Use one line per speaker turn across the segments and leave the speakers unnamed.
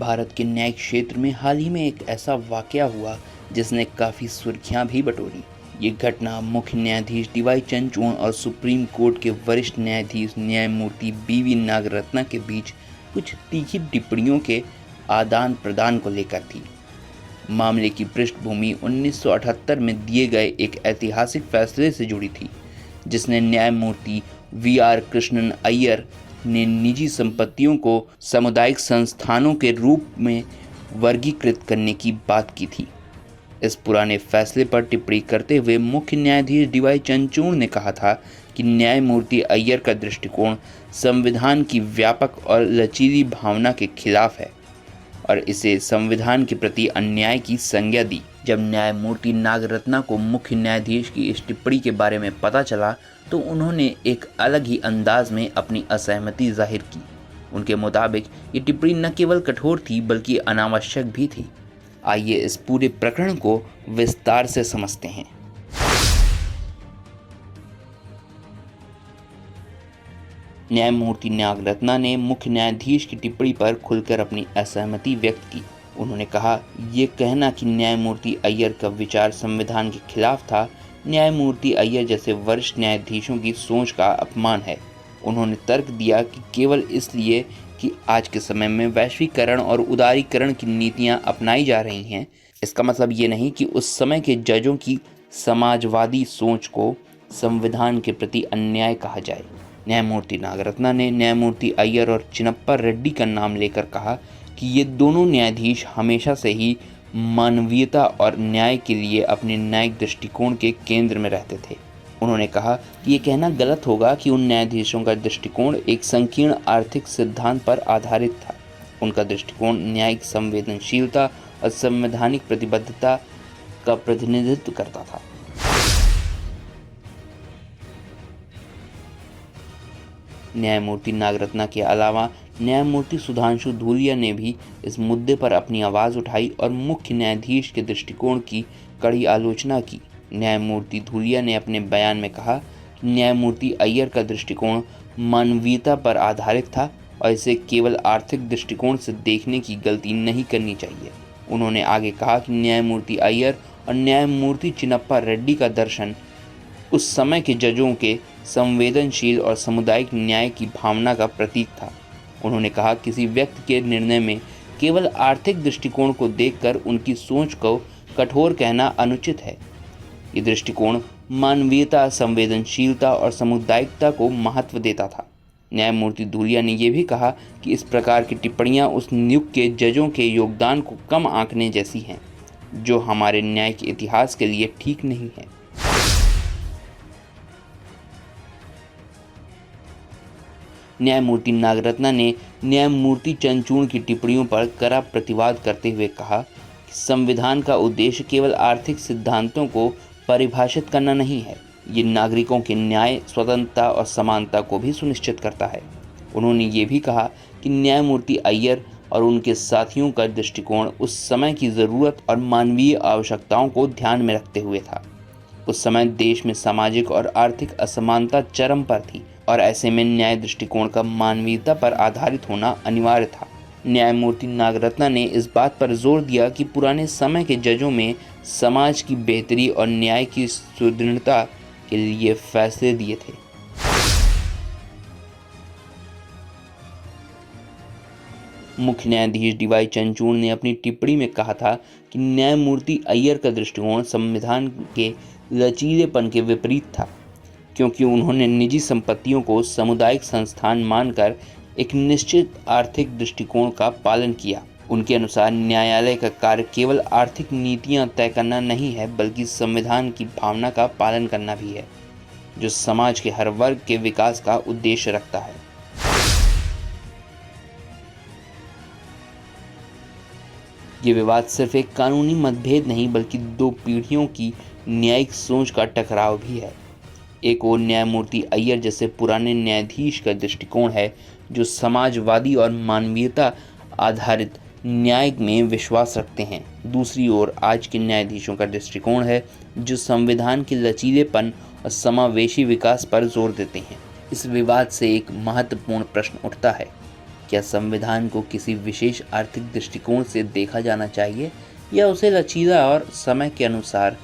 भारत के न्यायिक क्षेत्र में हाल ही में एक ऐसा वाकया हुआ जिसने काफ़ी सुर्खियां भी बटोरी। ये घटना मुख्य न्यायाधीश डीवाई चंद्रचूड़ और सुप्रीम कोर्ट के वरिष्ठ न्यायाधीश न्यायमूर्ति बीवी नागरत्ना के बीच कुछ तीखी टिप्पणियों के आदान प्रदान को लेकर थी। मामले की पृष्ठभूमि 1978 में दिए गए एक ऐतिहासिक फैसले से जुड़ी थी, जिसने न्यायमूर्ति वी.आर. कृष्णन अय्यर ने निजी संपत्तियों को सामुदायिक संस्थानों के रूप में वर्गीकृत करने की बात की थी। इस पुराने फैसले पर टिप्पणी करते हुए मुख्य न्यायाधीश डीवाई चंद्रचूड़ ने कहा था कि न्यायमूर्ति अय्यर का दृष्टिकोण संविधान की व्यापक और लचीली भावना के खिलाफ है और इसे संविधान के प्रति अन्याय की संज्ञा दी। जब न्यायमूर्ति नागरत्ना को मुख्य न्यायाधीश की इस टिप्पणी के बारे में पता चला तो उन्होंने एक अलग ही अंदाज में अपनी असहमति जाहिर की। उनके मुताबिक ये टिप्पणी न केवल कठोर थी बल्कि अनावश्यक भी थी। आइए इस पूरे प्रकरण को विस्तार से समझते हैं। न्यायमूर्ति नागरत्ना ने मुख्य न्यायाधीश की टिप्पणी पर खुलकर अपनी असहमति व्यक्त की। उन्होंने कहा, ये कहना कि न्यायमूर्ति अय्यर का विचार संविधान के खिलाफ था, न्यायमूर्ति अय्यर जैसे वरिष्ठ न्यायाधीशों की सोच का अपमान है। उन्होंने तर्क दिया कि केवल इसलिए कि आज के समय में वैश्वीकरण और उदारीकरण की नीतियां अपनाई जा रही हैं, इसका मतलब ये नहीं कि उस समय के जजों की समाजवादी सोच को संविधान के प्रति अन्याय कहा जाए। न्यायमूर्ति नागरत्ना ने न्यायमूर्ति अय्यर और चिन्नप्पा रेड्डी का नाम लेकर कहा कि ये दोनों न्यायाधीश हमेशा से ही मानवीयता और न्याय के लिए अपने न्यायिक दृष्टिकोण के केंद्र में रहते थे। उन्होंने कहा कि ये कहना गलत होगा कि उन न्यायाधीशों का दृष्टिकोण एक संकीर्ण आर्थिक सिद्धांत पर आधारित था। उनका दृष्टिकोण न्यायिक संवेदनशीलता और संवैधानिक प्रतिबद्धता का प्रतिनिधित्व करता था। न्यायमूर्ति नागरत्ना के अलावा न्यायमूर्ति सुधांशु धूलिया ने भी इस मुद्दे पर अपनी आवाज़ उठाई और मुख्य न्यायाधीश के दृष्टिकोण की कड़ी आलोचना की। न्यायमूर्ति धूलिया ने अपने बयान में कहा कि न्यायमूर्ति अय्यर का दृष्टिकोण मानवीयता पर आधारित था और इसे केवल आर्थिक दृष्टिकोण से देखने की गलती नहीं करनी चाहिए। उन्होंने आगे कहा कि न्यायमूर्ति अय्यर और न्यायमूर्ति चिन्नप्पा रेड्डी का दर्शन उस समय के जजों के संवेदनशील और सामुदायिक न्याय की भावना का प्रतीक था। उन्होंने कहा, किसी व्यक्ति के निर्णय में केवल आर्थिक दृष्टिकोण को देखकर उनकी सोच को कठोर कहना अनुचित है। ये दृष्टिकोण मानवीयता, संवेदनशीलता और सामुदायिकता को महत्व देता था। न्यायमूर्ति धूलिया ने यह भी कहा कि इस प्रकार की टिप्पणियां उस युग के जजों के योगदान को कम आंकने जैसी हैं, जो हमारे न्याय के इतिहास के लिए ठीक नहीं है। न्यायमूर्ति नागरत्ना ने न्यायमूर्ति चंद्रचूड़ की टिप्पणियों पर कड़ा प्रतिवाद करते हुए कहा कि संविधान का उद्देश्य केवल आर्थिक सिद्धांतों को परिभाषित करना नहीं है, ये नागरिकों के न्याय, स्वतंत्रता और समानता को भी सुनिश्चित करता है। उन्होंने ये भी कहा कि न्यायमूर्ति अय्यर और उनके साथियों का दृष्टिकोण उस समय की ज़रूरत और मानवीय आवश्यकताओं को ध्यान में रखते हुए था। उस समय देश में सामाजिक और आर्थिक असमानता चरम पर थी और ऐसे में न्याय दृष्टिकोण का मानवीयता पर आधारित होना अनिवार्य था। न्यायमूर्ति नागरत्ना ने इस बात पर जोर दिया कि पुराने समय के जजों में समाज की बेहतरी और न्याय की सुदृढ़ता के लिए फैसले दिए थे। मुख्य न्यायाधीश डीवाई चंद्रचूड़ ने अपनी टिप्पणी में कहा था कि न्यायमूर्ति अय्यर का दृष्टिकोण संविधान के लचीलेपन के विपरीत था, क्योंकि उन्होंने निजी संपत्तियों को सामुदायिक संस्थान मानकर एक निश्चित आर्थिक दृष्टिकोण का पालन किया। उनके अनुसार न्यायालय का कार्य केवल आर्थिक नीतियां तय करना नहीं है, बल्कि संविधान की भावना का पालन करना भी है, जो समाज के हर वर्ग के विकास का उद्देश्य रखता है। ये विवाद सिर्फ एक कानूनी मतभेद नहीं बल्कि दो पीढ़ियों की न्यायिक सोच का टकराव भी है। एक और न्यायमूर्ति अय्यर जैसे पुराने न्यायाधीश का दृष्टिकोण है, जो समाजवादी और मानवीयता आधारित न्याय में विश्वास रखते हैं। दूसरी ओर आज के न्यायाधीशों का दृष्टिकोण है, जो संविधान के लचीलेपन और समावेशी विकास पर जोर देते हैं। इस विवाद से एक महत्वपूर्ण प्रश्न उठता है, क्या संविधान को किसी विशेष आर्थिक दृष्टिकोण से देखा जाना चाहिए या उसे लचीला और समय के अनुसार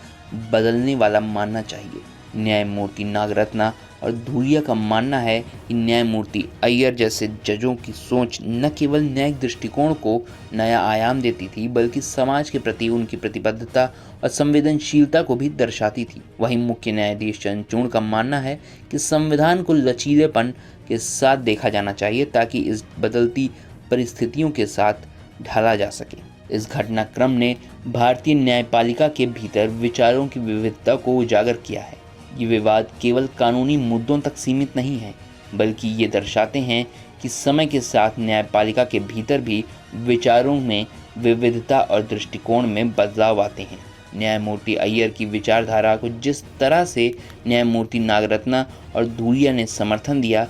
बदलने वाला मानना चाहिए? न्यायमूर्ति नागरत्ना और धूलिया का मानना है कि न्यायमूर्ति अय्यर जैसे जजों की सोच न केवल न्यायिक दृष्टिकोण को नया आयाम देती थी, बल्कि समाज के प्रति उनकी प्रतिबद्धता और संवेदनशीलता को भी दर्शाती थी। वहीं मुख्य न्यायाधीश चंद्रचूड़ का मानना है कि संविधान को लचीलेपन के साथ देखा जाना चाहिए ताकि इस बदलती परिस्थितियों के साथ ढाला जा सके। इस घटनाक्रम ने भारतीय न्यायपालिका के भीतर विचारों की विविधता को उजागर किया है। ये विवाद केवल कानूनी मुद्दों तक सीमित नहीं है, बल्कि ये दर्शाते हैं कि समय के साथ न्यायपालिका के भीतर भी विचारों में विविधता और दृष्टिकोण में बदलाव आते हैं। न्यायमूर्ति अय्यर की विचारधारा को जिस तरह से न्यायमूर्ति नागरत्ना और धूलिया ने समर्थन दिया,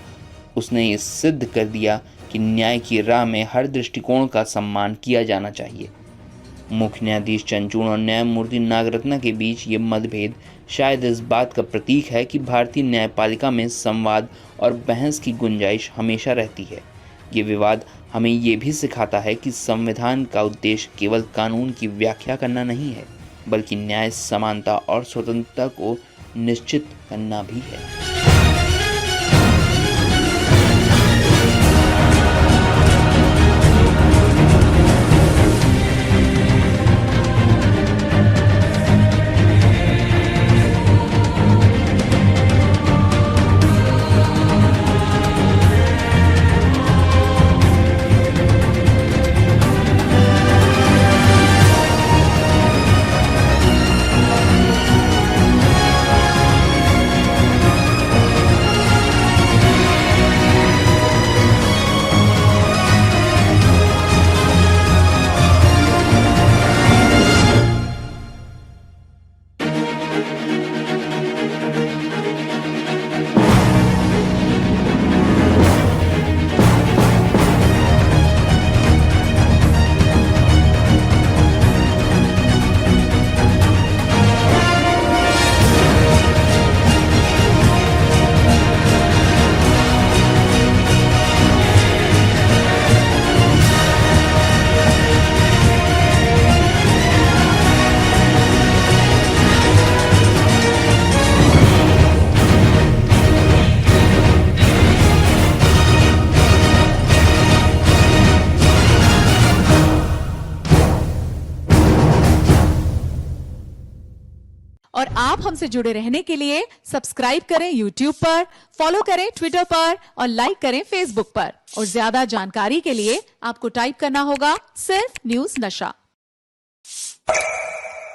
उसने ये सिद्ध कर दिया कि न्याय की राह में हर दृष्टिकोण का सम्मान किया जाना चाहिए। मुख्य न्यायाधीश चंद्रचूड़ और न्यायमूर्ति नागरत्ना के बीच ये मतभेद शायद इस बात का प्रतीक है कि भारतीय न्यायपालिका में संवाद और बहस की गुंजाइश हमेशा रहती है। ये विवाद हमें ये भी सिखाता है कि संविधान का उद्देश्य केवल कानून की व्याख्या करना नहीं है, बल्कि न्याय, समानता और स्वतंत्रता को निश्चित करना भी है।
और आप हमसे जुड़े रहने के लिए सब्सक्राइब करें YouTube पर, फॉलो करें ट्विटर पर और लाइक करें Facebook पर। और ज्यादा जानकारी के लिए आपको टाइप करना होगा सिर्फ न्यूज़ नशा।